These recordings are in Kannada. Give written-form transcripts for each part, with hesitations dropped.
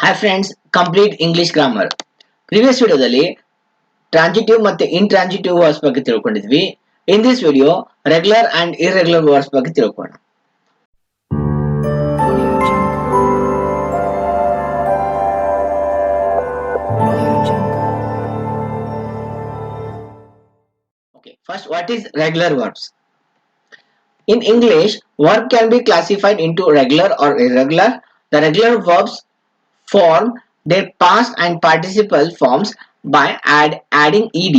Hi friends, complete English grammar. Previous ವಿಡಿಯೋದಲ್ಲಿ ಟ್ರಾನ್ಸಿಟಿವ್ ಮತ್ತೆ intransitive verbs ಬಗ್ಗೆ ತಿಳ್ಕೊಂಡಿದ್ವಿ. In this video, regular and irregular verbs ಬಗ್ಗೆ ತಿಳ್ಕೊಳ್ಳೋಣ. Okay, first what is regular verbs? In English, verb can be classified into regular or irregular. The regular verbs form their past and participle forms by adding ed.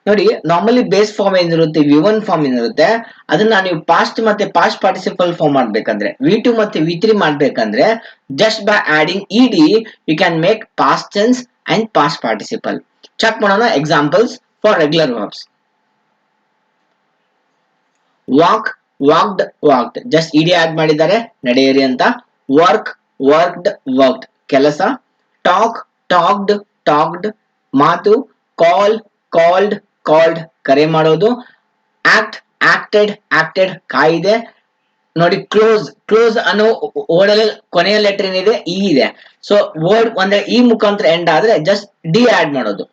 ನೋಡಿ ನಾರ್ಮಲಿ ಬೇಸ್ ಫಾರ್ಮ್ ಏನಿರುತ್ತೆ V1 ಫಾರ್ಮ್ ಏನಿರುತ್ತೆ ಅದನ್ನ ನೀವು ಪಾಸ್ಟ್ ಮತ್ತೆ ಪಾಸ್ಟ್ ಪಾರ್ಟಿಸಿಪಲ್ ಫಾರ್ಮ್ ಮಾಡ್ಬೇಕಂದ್ರೆ V2 ಮತ್ತೆ V3 ಮಾಡ್ಬೇಕಂದ್ರೆ just by adding ed you can make past tense and past participle. Check ಮಾಡೋಣ examples for regular verbs. Walk walked walked just ed add ಮಾಡಿದ್ದಾರೆ ನಡೆಯಿರಿ ಅಂತ. ವರ್ಕ್ ವರ್ಕ್ಡ್ ವರ್ಕ್ಡ್ ಕೆಲಸ. ಟಾಕ್ ಟಾಕ್ಡ್ ಟಾಕ್ಡ್ ಮಾತು. ಕಾಲ್ ಕಾಲ್ಡ್ ಕಾಲ್ಡ್ ಕರೆ ಮಾಡೋದು. ಆಕ್ಟ್ ಆಕ್ಟೆಡ್ ಆಕ್ಟೆಡ್ ಕಾಯಿದೆ. ನೋಡಿ ಕ್ಲೋಸ್ ಕ್ಲೋಸ್ ಅನ್ನೋ ವರ್ಡ್ ಕೊನೆಯ ಲೆಟರ್ ಏನಿದೆ ಇ ಇದೆ. ಸೊ ವರ್ಡ್ ಅಂದ್ರೆ ಈ ಮುಖಾಂತರ ಎಂಡ್ ಆದ್ರೆ ಜಸ್ಟ್ ಡಿ ಆಡ್ ಮಾಡೋದು.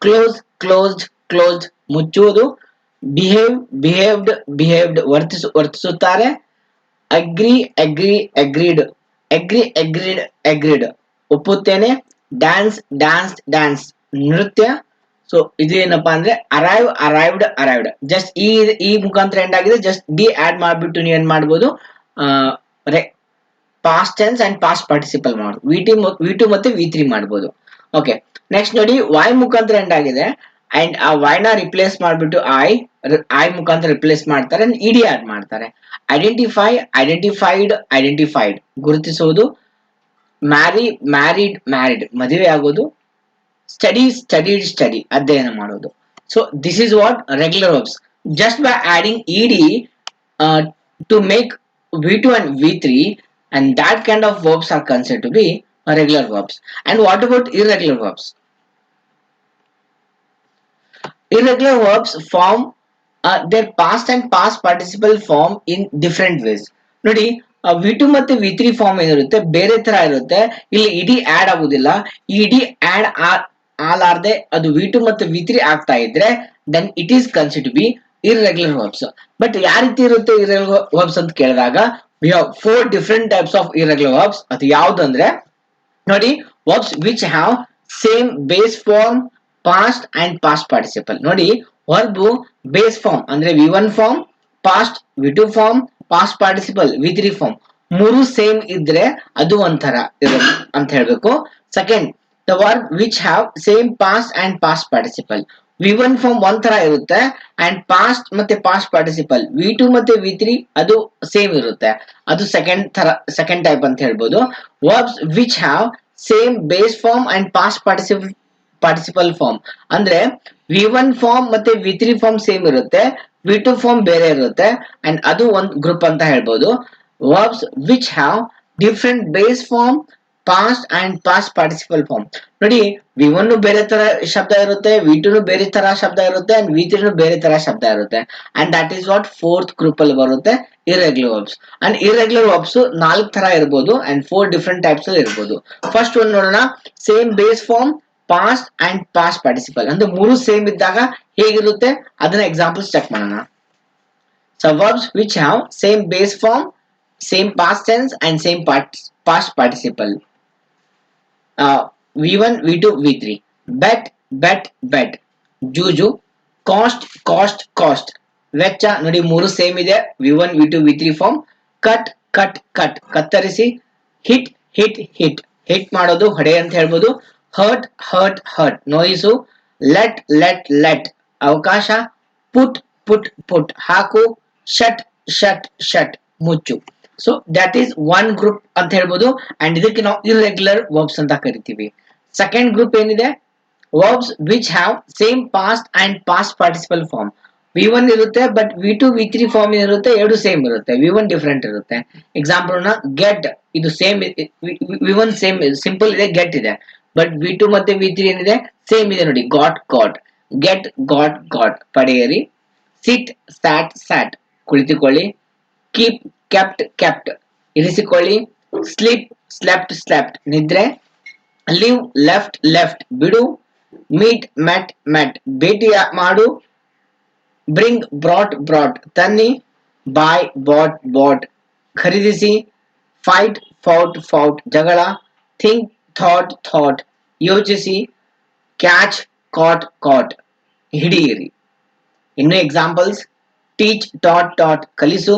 ಕ್ಲೋಸ್ ಕ್ಲೋಸ್ಡ್ ಕ್ಲೋಸ್ಡ್ ಮುಚ್ಚುವುದು. ಬಿಹೇವ್ ಬಿಹೇವ್ಡ್ ಬಿಹೇವ್ಡ್ ವರ್ತಿಸುತ್ತಾರೆ. Agree agree agreed agree agreed agreed ಒಪ್ಪುತ್ತೇನೆ. ಡ್ಯಾನ್ಸ್ ಡ್ಯಾನ್ಸ್ ಡ್ಯಾನ್ಸ್ ನೃತ್ಯ. ಸೊ ಇದು ಏನಪ್ಪಾ ಅಂದ್ರೆ ಅರೈವ್ ಅರೈವ್ಡ್ ಅರೈವ್ಡ್ ಜಸ್ಟ್ ಈ ಮುಖಾಂತರ ಎಂಡ್ ಆಗಿದೆ ಜಸ್ಟ್ ಡಿ ಆಡ್ ಮಾಡ್ಬಿಟ್ಟು ನೀವು ಏನ್ ಮಾಡ್ಬೋದು past tense and past participle ಮಾಡೋದು. V2 ಮತ್ತೆ V3 ಮಾಡ್ಬೋದು. ಓಕೆ ನೆಕ್ಸ್ಟ್ ನೋಡಿ ವೈ ಮುಖಾಂತರ ಎಂಡ್ ಆಗಿದೆ ಅಂಡ್ ಆ ವೈನ ರಿಪ್ಲೇಸ್ ಮಾಡ್ಬಿಟ್ಟು ಐ ಮುಖಾಂತರ ರಿಪ್ಲೇಸ್ ಮಾಡ್ತಾರೆ ಅಂಡ್ ಇಡಿ ಆಡ್ ಮಾಡ್ತಾರೆ. ಐಡೆಂಟಿಫೈ ಐಡೆಂಟಿಫೈಡ್ ಐಡೆಂಟಿಫೈಡ್ ಗುರುತಿಸುವುದು. ಮ್ಯಾರಿ ಮ್ಯಾರಿಡ್ ಮ್ಯಾರಿಡ್ ಮದುವೆ ಆಗೋದು. ಸ್ಟಡಿ ಸ್ಟಡಿಡ್ ಸ್ಟಡಿ ಅಧ್ಯಯನ ಮಾಡೋದು. So this is what regular verbs. Just by adding ed to make V2 and V3 and that kind of verbs are considered to be regular verbs. And what about irregular verbs? Irregular verbs form their past and past participle form in different ways. ನೋಡಿ V2 ಮತ್ತೆ V3 ಫಾರ್ಮ್ ಏನಿರುತ್ತೆ ಬೇರೆ ತರ ಇರುತ್ತೆ. ಇಲ್ಲಿ ಇಡಿ ಆಡ್ ಆಗುದಿಲ್ಲ. ಇಡಿ ಆಡ್ ಆಲಾರ್ದೆ ಅದು V2 ಮತ್ತೆ V3 ಆಗ್ತಾ ಇದ್ರೆ then it is considered to be irregular verbs. But ಯಾವ ರೀತಿ ಇರುತ್ತೆ irregular verbs ಅಂತ ಕೇಳಿದಾಗ we have 4 different types of irregular verbs. ಅದು ಯಾವ್ದಂದ್ರೆ ನೋಡಿ verbs which have same base form past and past participle. ನೋಡಿ ವರ್ಬ್ ಬೇಸ್ ಫಾರ್ಮ್ ಅಂದ್ರೆ V1 form past V2 form past participle V3 form ಮೂರು ಸೇಮ್ ಇದ್ರೆ ಅದು ಒಂಥರ ಅಂತ ಹೇಳ್ಬೇಕು. Second the verb which have same past and past participle. V1 form ಒಂಥರ ಇರುತ್ತೆ ಅಂಡ್ ಪಾಸ್ಟ್ ಮತ್ತೆ ಪಾಸ್ಟ್ ಪಾರ್ಟಿಸಿಪಲ್ V2 ಮತ್ತೆ V3 ಅದು ಸೇಮ್ ಇರುತ್ತೆ ಅದು ಸೆಕೆಂಡ್ ಟೈಪ್ ಅಂತ ಹೇಳ್ಬೋದು. Verbs which have same base form and past participle form ಅಂದ್ರೆ V1 ಫಾರ್ಮ್ ಮತ್ತೆ V3 ಫಾರ್ಮ್ ಸೇಮ್ ಇರುತ್ತೆ V2 ಫಾರ್ಮ್ ಬೇರೆ ಇರುತ್ತೆ ಅಂಡ್ ಅದು ಒಂದು ಗ್ರೂಪ್ ಅಂತ ಹೇಳ್ಬೋದು. Verbs which have different base form past and past participle form. ನೋಡಿ V1 ಬೇರೆ ತರ ಶಬ್ದ ಇರುತ್ತೆ V2 ಬೇರೆ ತರ ಶಬ್ದ ಇರುತ್ತೆ ಅಂಡ್ V3 ಬೇರೆ ತರ ಶಬ್ದ ಇರುತ್ತೆ and that is what fourth group ಅಲ್ಲಿ ಬರುತ್ತೆ irregular verbs. And irregular verbs 4 ತರ ಇರಬಹುದು ಅಂಡ್ 4 ಡಿಫ್ರೆಂಟ್ ಟೈಪ್ಸ್ ಅಲ್ಲಿ ಇರಬಹುದು. ಫಸ್ಟ್ ಒಂದು ನೋಡೋಣ same base form past and past participle ಅಂದ್ರೆ ಮೂರು ಸೇಮ್ ಇದ್ದಾಗ ಹೇಗಿರುತ್ತೆ ಅದನ್ನ ಎಕ್ಸಾಂಪಲ್ಸ್ ಚೆಕ್ ಮಾಡೋಣ. So verbs which have same base form same past tense and same past participle. V1 V2 V3 bet bet bet ಜೂಜು. ಕಾಸ್ಟ್ ಕಾಸ್ಟ್ ಕಾಸ್ಟ್ ವೆಚ್ಚ ನೋಡಿ ಮೂರು ಸೇಮ್ ಇದೆ V1 V2 V3 form. Cut cut cut ಕತ್ತರಿಸಿ. ಹಿಟ್ ಹಿಟ್ ಹಿಟ್ ಹಿಟ್ ಮಾಡೋದು ಹೊಡೆ ಅಂತ ಹೇಳ್ಬೋದು. ಹರ್ಟ್ ಹರ್ಟ್ ಹರ್ಟ್ ನೋಯಿಸು. ಲೆಟ್ ಲೆಟ್ ಲೆಟ್ ಅವಕಾಶ. ಪುಟ್ ಪುಟ್ ಪುಟ್ ಹಾಕು. ಶಟ್ ಶಟ್ ಶಟ್ ಮುಚ್ಚು. So that is one group ಅಂತ ಹೇಳ್ಬೋದು ಅಂಡ್ ಇದಕ್ಕೆ ನಾವು irregular verbs ಅಂತ ಕರಿತೀವಿ. ಸೆಕೆಂಡ್ ಗ್ರೂಪ್ ಏನಿದೆ verbs which have same past and past participle form. V1 ಇರುತ್ತೆ ಬಟ್ V2 V3 ಫಾರ್ಮ್ ಇರುತ್ತೆ ಎರಡು ಸೇಮ್ ಇರುತ್ತೆ V1 ಡಿಫರೆಂಟ್ ಇರುತ್ತೆ. ಎಕ್ಸಾಂಪಲ್ ಗೆಟ್ ಇದು ಸೇಮ್ V1 ಸೇಮ್ ಸಿಂಪಲ್ ಇದೆ ಗೆಟ್ ಇದೆ ಬಟ್ V2 ಮತ್ತೆ V3 ಏನಿದೆ ಸೇಮ್ ಇದೆ ನೋಡಿ got got get got got ಪಡೆಯಿರಿ. ಸಿಟ್ ಸ್ಯಾಟ್ ಸ್ಯಾಟ್ ಕುಳಿತುಕೊಳ್ಳಿ. ಕೀಪ್ ಕೆಪ್ಟ್ ಕೆಪ್ಟ್ ಇರಿಸಿಕೊಳ್ಳಿ. ಸ್ಲೀಪ್ ಸ್ಲೆಪ್ಟ್ ಸ್ಲೆಪ್ಟ್ ನಿದ್ರೆ. live left left ಬಿಡು, meet met met ಭೇಟಿ ಮಾಡು, bring brought brought ತನ್ನಿ, buy bought bought ಖರೀದಿಸಿ, fight fought fought ಜಗಳ, think thought thought ಯೋಚಿಸಿ, ಕ್ಯಾಚ್ ಕಾಟ್ ಕಾಟ್ ಹಿಡಿಯಿರಿ. ಇನ್ನು ಎಕ್ಸಾಂಪಲ್ಸ್: ಟೀಚ್ ಟಾಟ್ ಟಾಟ್ ಕಲಿಸು,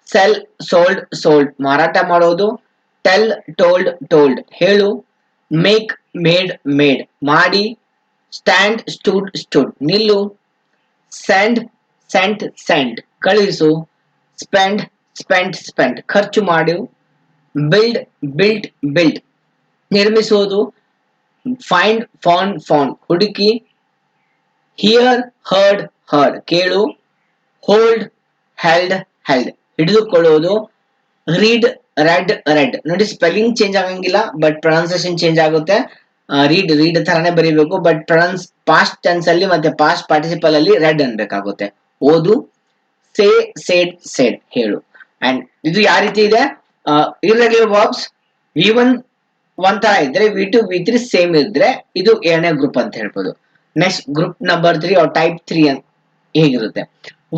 ಸೆಲ್ ಸೋಲ್ಡ್ ಸೋಲ್ಡ್ ಮಾರಾಟ ಮಾಡೋದು, ಟೆಲ್ ಟೋಲ್ಡ್ ಟೋಲ್ಡ್ ಹೇಳು, ಮೇಕ್ ಮೇಡ್ ಮೇಡ್ ಮಾಡಿ, ಸ್ಟ್ಯಾಂಡ್ ಸ್ಟೂಡ್ ಸ್ಟುಡ್ ನಿಲ್ಲು, ಸೆಂಡ್ ಸೆಂಟ್ ಸೆಂಟ್ ಕಳಿಸು, ಸ್ಪೆಂಡ್ ಸ್ಪೆಂಟ್ ಸ್ಪೆಂಟ್ ಖರ್ಚು ಮಾಡು, ಬಿಲ್ಡ್ ಬಿಲ್ಟ್ ಬಿಲ್ಟ್ ನಿರ್ಮಿಸೋದು, ಫೈಂಡ್ ಫೌಂಡ್ ಫೌಂಡ್ ಹುಡುಕಿ, ಹಿಯರ್ ಹರ್ಡ್ ಹರ್ಡ್ ಕೇಳು, ಹೋಲ್ಡ್ ಹೆಲ್ಡ್ ಹೆಲ್ಡ್ ಹಿಡಿದುಕೊಳ್ಳುವುದು, ರೀಡ್ ರೆಡ್ ರೆಡ್ ನೋಡಿ ಸ್ಪೆಲ್ಲಿಂಗ್ ಚೇಂಜ್ ಆಗಂಗಿಲ್ಲ ಬಟ್ ಪ್ರೊನೌನ್ಸಿಯೇಷನ್ ಚೇಂಜ್ ಆಗುತ್ತೆ. ರೀಡ್ ರೀಡ್ ತರಾನೇ ಬರೀಬೇಕು ಬಟ್ ಪಾಸ್ಟ್ ಟೆನ್ಸ್ ಅಲ್ಲಿ ಮತ್ತೆ ಪಾಸ್ಟ್ ಪಾರ್ಟಿಸಿಪಲ್ ಅಲ್ಲಿ ರೆಡ್ ಅನ್ಬೇಕಾಗುತ್ತೆ. ಓದು, ಸೇ ಸೇಡ್ ಸೇಡ್ ಹೇಳು. ಅಂಡ್ ಇದು ಯಾವ ರೀತಿ ಇದೆ, ಇರ್ರೆಗ್ಯುಲರ್ ವರ್ಬ್ಸ್ ವಿ1 ಒಂಥರ ಇದ್ರೆ ವಿ2 ವಿ3 ಸೇಮ್ ಇದ್ರೆ ಇದು ಎರಡನೇ ಗ್ರೂಪ್ ಅಂತ ಹೇಳ್ಬೋದು. Next group number 3 or type 3 ಹೇಗಿರುತ್ತೆ,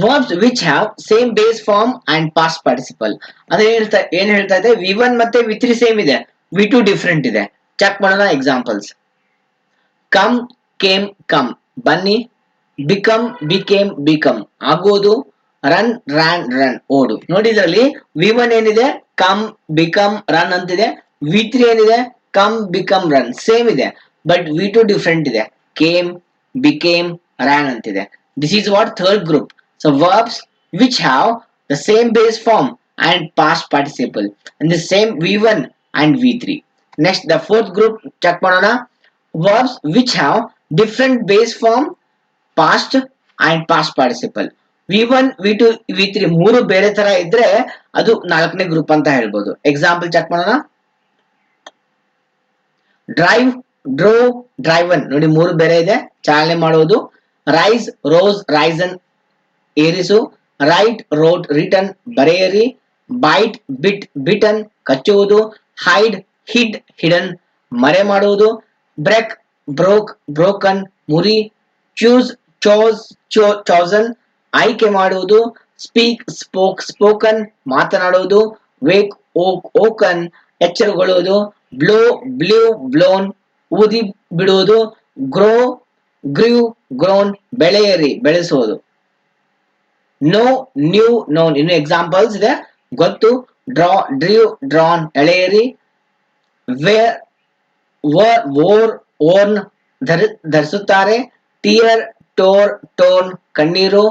verbs which have same base form and past participle. ಅದೇ ಏನ್ ಹೇಳ್ತಾ ಇದೆ, ವಿ1 ಮತ್ತೆ ವಿ3 ಸೇಮ್ ಇದೆ, ವಿ2 ಡಿಫ್ರೆಂಟ್ ಇದೆ. ಚೆಕ್ ಮಾಡೋಣ ಎಕ್ಸಾಂಪಲ್ಸ್: ಕಮ್ ಕೇಮ್ ಕಮ್ ಬನ್ನಿ, ಬಿಕಮ್ ಬಿಕೇಮ್ ಬಿಕಮ್ ಆಗೋದು, ರನ್ ರ್ಯಾನ್ ರನ್ ಓಡು. ನೋಡಿ ಇದರಲ್ಲಿ ವಿ1 ಏನಿದೆ ಕಮ್ ಬಿಕಮ್ ರನ್ ಅಂತಿದೆ, ವಿ3 ಏನಿದೆ ಕಮ್ ಬಿಕಮ್ ರನ್ ಸೇಮ್ ಇದೆ ಬಟ್ ವಿ2 ಡಿಫ್ರೆಂಟ್ ಇದೆ, ಕೇಮ್ ಬಿಕೇಮ್ ರ್ಯಾನ್ ಅಂತಿದೆ. This is what third group. So verbs which have the same base form and past participle and the same V one and ವಿ3. Next the fourth group check ಮಾಡೋಣ, verbs which have different base form past and past participle. V one V two ವಿ3 ಮೂರು ಬೇರೆ ತರ ಇದ್ರೆ ಅದು ನಾಲ್ಕನೇ ಗ್ರೂಪ್ ಅಂತ ಹೇಳ್ಬೋದು. ಎಕ್ಸಾಂಪಲ್ ಚೆಕ್ ಮಾಡೋಣ, ಡ್ರೈವ್ ಡ್ರೋವ್ ಡ್ರೈವನ್ ನೋಡಿ ಮೂರು ಬೇರೆ ಇದೆ, ಚಾಲನೆ ಮಾಡುವುದು, ರೈಸ್ ರೋಸ್ ರೈಸನ್ ಏರಿಸು, ರೈಟ್ ರೋಟ್ ರಿಟರ್ನ್ ಬರೆಯಿರಿ, ಬೈಟ್ ಬಿಟ್ ಬಿಟನ್ ಕಚ್ಚುವುದು, ಹೈಡ್ ಹಿಡ್ ಹಿಡನ್ ಮರೆ ಮಾಡುವುದು, ಬ್ರೇಕ್ ಬ್ರೋಕ್ ಬ್ರೋಕನ್ ಮುರಿ, ಚೂಸ್ ಚೋಸ್ ಚೋಸನ್ ಆಯ್ಕೆ ಮಾಡುವುದು, ಸ್ಪೀಕ್ ಸ್ಪೋಕ್ ಸ್ಪೋಕನ್ ಮಾತನಾಡುವುದು, ವೇಕ್ ಓಕ್ ಓಕನ್ ಎಚ್ಚರಗೊಳ್ಳುವುದು, ಬ್ಲೋ ಬ್ಲೂ ಬ್ಲೋನ್ ಊದಿ ಬಿಡುವುದು, ಗ್ರೋ ಗ್ರೀವ್ ಗ್ರೋನ್ ಬೆಳೆಯರಿ ಬೆಳೆಸುವುದು, ನೋ ನ್ಯೂ ನೋನ್. ಇನ್ನು ಎಕ್ಸಾಂಪಲ್ಸ್ ಇದೆ, ಗೊತ್ತು, ಡ್ರಾ ಡ್ರೀವ್ ಡ್ರಾನ್ ಎಳೆಯರಿ, ವೇರ್ ವೋರ್ ಓರ್ನ್ ಧರಿಸುತ್ತಾರೆ, ಟಿಯರ್ ಟೋರ್ ಟೋನ್ ಕಣ್ಣೀರು,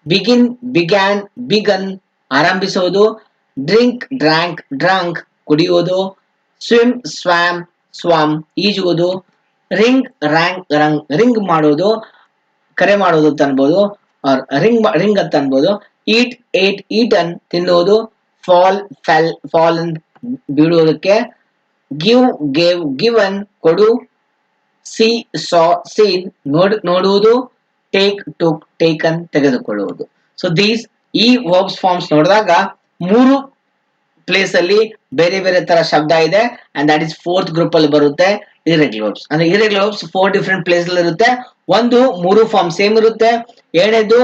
ಬಿಗಿನ್ ಬಿಗ್ಯಾನ್ ಬಿಗನ್ ಆರಂಭಿಸುವುದು, ಡ್ರಿಂಕ್ ಡ್ರ್ಯಾಂಕ್ ಡ್ರಂಕ್ ಕುಡಿಯುವುದು, ಸ್ವಿಮ್ ಸ್ವಾಮ್ ಸ್ವಾಮ್ ಈಜುವುದು, ರಿಂಗ್ ರ್ಯಾಂಕ್ ರಂಗ್ ರಿಂಗ್ ಮಾಡುವುದು ಕರೆ ಮಾಡುವುದು ಅಂತ ಅನ್ಬೋದು, ರಿಂಗ್ ಅಂತ ಅನ್ಬೋದು, ಈಟ್ ಏಟ್ ಈಟನ್ ತಿನ್ನುವುದು, ಫಾಲ್ ಫೆಲ್ ಫಾಲನ್ ಬೀಳುವುದಕ್ಕೆ, ಗಿವ್ ಗೇವ್ ಗಿವನ್ ಕೊಡು, ಸಿ ಸಾ ಸೀನ್ ನೋಡುವುದು, ಟೇಕ್ ಟುಕ್ ಟೇಕನ್ ತೆಗೆದುಕೊಳ್ಳುವುದು. ಸೊ ದೀಸ್ ಈ ವರ್ಬ್ಸ್ ಫಾರ್ಮ್ಸ್ ನೋಡಿದಾಗ ಮೂರು ಪ್ಲೇಸ್ ಅಲ್ಲಿ ಬೇರೆ ಬೇರೆ ತರ ಶಬ್ದ ಇದೆ and that is fourth group ಅಲ್ಲಿ ಬರುತ್ತೆ ಇರ್ರೆಗ್ಯುಲರ್ ವರ್ಬ್ಸ್. ಅಂದ್ರೆ ಇರ್ರೆಗ್ಯುಲರ್ ವರ್ಬ್ಸ್ 4 ಡಿಫರೆಂಟ್ ಪ್ಲೇಸ್ ಅಲ್ಲಿ ಇರುತ್ತೆ. ಒಂದು ಮೂರು ಫಾರ್ಮ್ ಸೇಮ್ ಇರುತ್ತೆ, ಎರಡನೇದು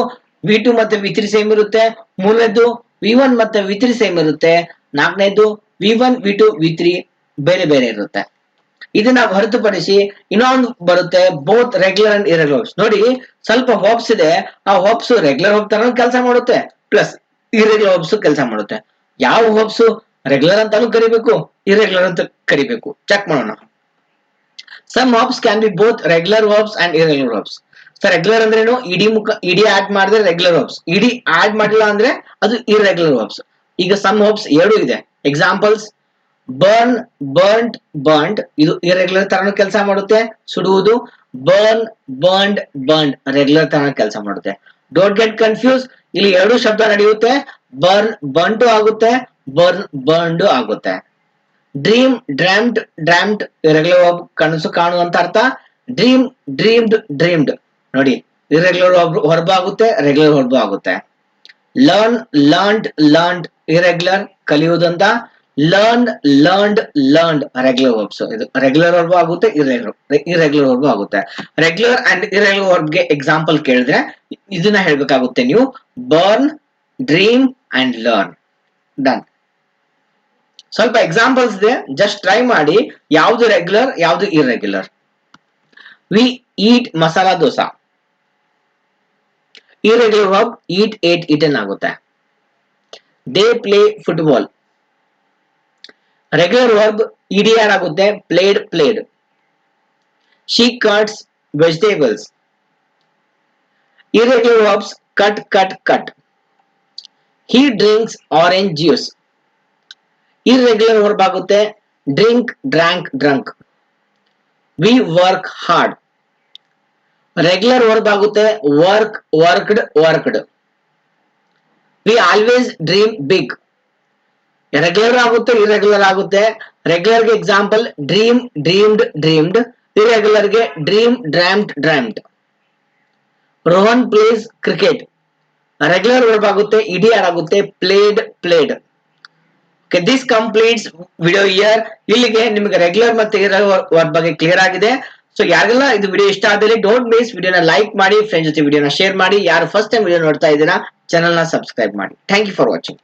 ವಿ2 ಮತ್ತೆ ವಿ3 ಸೇಮ್ ಇರುತ್ತೆ, ಮೂರನೇದು ವಿ1 ಮತ್ತೆ ವಿ3 ಸೇಮ್ ಇರುತ್ತೆ, ನಾಲ್ಕನೇದು ವಿ1 ವಿ2 ವಿ3 ಬೇರೆ ಬೇರೆ ಇರುತ್ತೆ. ಇದನ್ನ ಹೊರತುಪಡಿಸಿ ಇನ್ನೊಂದು ಬರುತ್ತೆ both regular and irregular verbs. ನೋಡಿ ಸ್ವಲ್ಪ ವರ್ಬ್ಸ್ ಇದೆ, ಆ ವರ್ಬ್ಸ್ ರೆಗ್ಯುಲರ್ ವರ್ಬ್ ತರ ಕೆಲಸ ಮಾಡುತ್ತೆ ಪ್ಲಸ್ ಇರ್ರೆಗ್ಯುಲರ್ ವರ್ಬ್ಸ್ ಕೆಲಸ ಮಾಡುತ್ತೆ. ಯಾವ ವರ್ಬ್ಸ್ ರೆಗ್ಯುಲರ್ ಅಂತಾನು ಕರಿಬೇಕು, ಇರ್ರೆಗ್ಯುಲರ್ ಅಂತ ಕರಿಬೇಕು, ಚೆಕ್ ಮಾಡೋಣ. Some verbs can be both regular verbs and irregular verbs. So regular ಅಂದ್ರೇನು, ಇಡಿ ಆಡ್ ಮಾಡಿದ್ರೆ ರೆಗ್ಯುಲರ್ ವರ್ಬ್ಸ್, ಇಡಿ ಆಡ್ ಮಾಡಿಲ್ಲ ಅಂದ್ರೆ ಅದು ಇರ್ರೆಗ್ಯುಲರ್ ವರ್ಬ್ಸ್. ಈಗ ಸಮ್ ವರ್ಬ್ಸ್ ಎರಡು ಇದೆ. ಎಕ್ಸಾಂಪಲ್ಸ್: ಬರ್ನ್ ಬರ್ಂಟ್ ಬರ್ಂಟ್ ಇದು ಇರ್ರೆಗ್ಯುಲರ್ ತರನು ಕೆಲಸ ಮಾಡುತ್ತೆ, ಸುಡುವುದು, ಬರ್ನ್ ಬರ್ನ್ಡ್ ಬರ್ನ್ಡ್ ರೆಗ್ಯುಲರ್ ತರ ಕೆಲಸ ಮಾಡುತ್ತೆ. ಡೋಂಟ್ ಗೆಟ್ ಕನ್ಫ್ಯೂಸ್, ಇಲ್ಲಿ ಎರಡು ಶಬ್ದ ನಡೆಯುತ್ತೆ, ಬರ್ನ್ ಬರ್ನ್ಟು ಆಗುತ್ತೆ, ಬರ್ನ್ ಬರ್ನ್ಡ್ ಆಗುತ್ತೆ. Dream dreamt dreamt irregular verb ಕನಸು ಕಾಣುವಂತ ಅರ್ಥ, ಡ್ರೀಮ್ ಡ್ರೀಮ್ಡ್ ಡ್ರೀಮ್ಡ್ ನೋಡಿ ಇರ್ರೆಗ್ಯುಲರ್ ವರ್ಬ್ ಆಗುತ್ತೆ, ರೆಗ್ಯುಲರ್ ವರ್ಬ್ ಆಗುತ್ತೆ. ಲರ್ನ್ ಲರ್ನ್ಡ್ ಲರ್ನ್ಡ್ ಇರ್ರೆಗ್ಯುಲರ್ ಕಲಿಯುವುದಂತ, learn, learned, learned regular verbs. ಇದು ರೆಗ್ಯುಲರ್ ವರ್ಬ್ ಆಗುತ್ತೆ, ಇರೆಗ್ಯುಲರ್ ವರ್ಬ್ ಆಗುತ್ತೆ. ರೆಗ್ಯುಲರ್ ಅಂಡ್ ಇರೆಗ್ಯುಲರ್ ವರ್ಬ್ಗೆ ಎಕ್ಸಾಂಪಲ್ ಕೇಳಿದ್ರೆ ಇದನ್ನ ಹೇಳ್ಬೇಕಾಗುತ್ತೆ ನೀವು. Burn, dream and learn. Done. ಸ್ವಲ್ಪ ಎಕ್ಸಾಂಪಲ್ಸ್ ಇದೆ, ಜಸ್ಟ್ ಟ್ರೈ ಮಾಡಿ ಯಾವ್ದು ರೆಗ್ಯುಲರ್ ಯಾವ್ದು irregular. We eat masala dosa. Irregular verb eat, ate, eaten ಆಗುತ್ತೆ. They play football. Regular verb ಇಡಿಆರ್ ಆಗುತ್ತೆ, played, played. She cuts vegetables. Irregular verbs cut, cut, cut. He drinks orange juice. Irregular verb ಆಗುತ್ತೆ drink, drank, drunk. We work hard. Regular verb ಆಗುತ್ತೆ work, worked, worked. We always dream big. Regular ಆಗುತ್ತೆ, ಇರೆಗ್ಯುಲರ್ ಆಗುತ್ತೆ. ರೆಗ್ಯುಲರ್ ಗೆ example dream, dreamed, dreamed. Irregular ಗೆ dream, dreamt, dreamt. Rohan plays cricket. Regular verb ಆಗುತ್ತೆ ಇಡಿಆರ್ ಆಗುತ್ತೆ played, played. This completes video year. ಇಲ್ಲಿಗೆ ನಿಮಗೆ ರೆಗ್ಯುಲರ್ ಮತ್ತೆ ಇರೆಗ್ಯುಲರ್ ವರ್ಬ್ ಬಗ್ಗೆ ಕ್ಲಿಯರ್ ಆಗಿದೆ. ಸೊ ಯಾರೆಲ್ಲ ಇದು ವಿಡಿಯೋ ಇಷ್ಟ ಆದಲ್ಲಿ ಡೋಂಟ್ ಮಿಸ್ ವಿಡಿಯೋನ ಲೈಕ್ ಮಾಡಿ, ಫ್ರೆಂಡ್ಸ್ ಜೊತೆ ವಿಡಿಯೋನ ಶೇರ್ ಮಾಡಿ. ಯಾರು ಫಸ್ಟ್ ಟೈಮ್ ವಿಡಿಯೋ ನೋಡ್ತಾ ಇದ್ದೀರಾ ಚಾನಲ್ ನ ಸಬ್ಸ್ಕ್ರೈಬ್ ಮಾಡಿ. Thank you for watching.